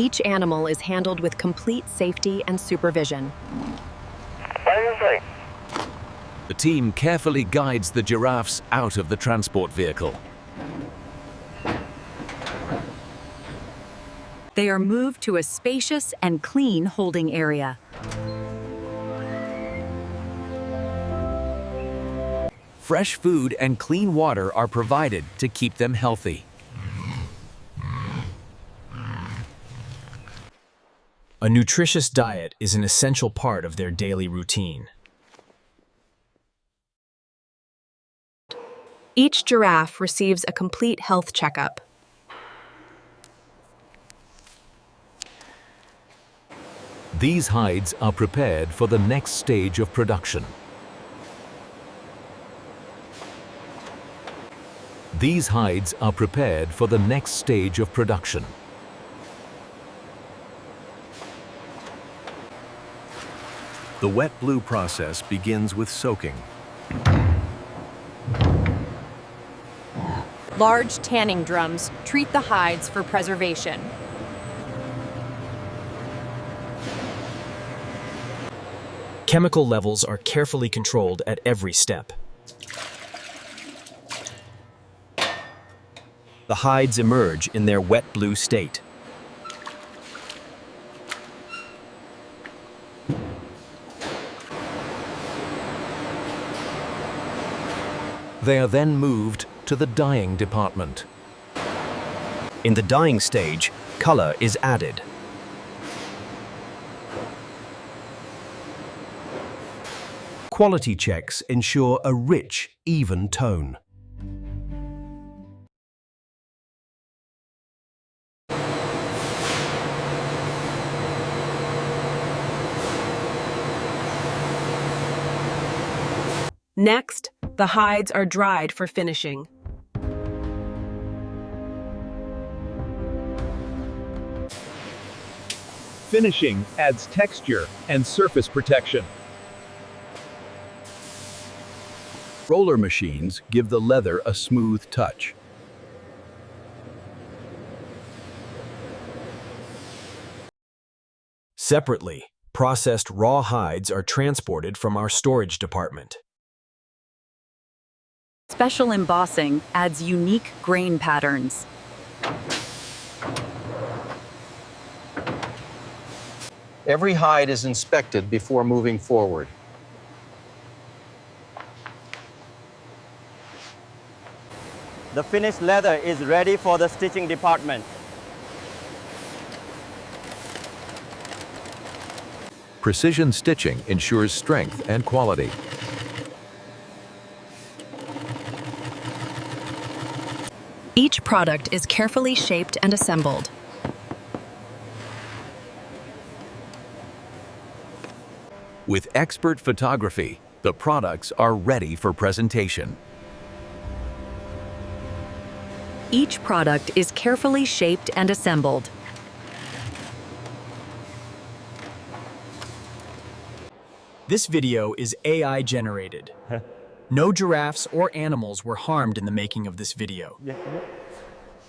Each animal is handled with complete safety and supervision. The team carefully guides the giraffes out of the transport vehicle. They are moved to a spacious and clean holding area. Fresh food and clean water are provided to keep them healthy. A nutritious diet is an essential part of their daily routine. Each giraffe receives a complete health checkup. These hides are prepared for the next stage of production. These hides are prepared for the next stage of production. The wet blue process begins with soaking. Large tanning drums treat the hides for preservation. Chemical levels are carefully controlled at every step. The hides emerge in their wet blue state. They are then moved to the dyeing department. In the dyeing stage, color is added. Quality checks ensure a rich, even tone. Next, the hides are dried for finishing. Finishing adds texture and surface protection. Roller machines give the leather a smooth touch. Separately, processed raw hides are transported from our storage department. Special embossing adds unique grain patterns. Every hide is inspected before moving forward. The finished leather is ready for the stitching department. Precision stitching ensures strength and quality. Each product is carefully shaped and assembled. With expert photography, the products are ready for presentation. Each product is carefully shaped and assembled. This video is AI generated. No giraffes or animals were harmed in the making of this video.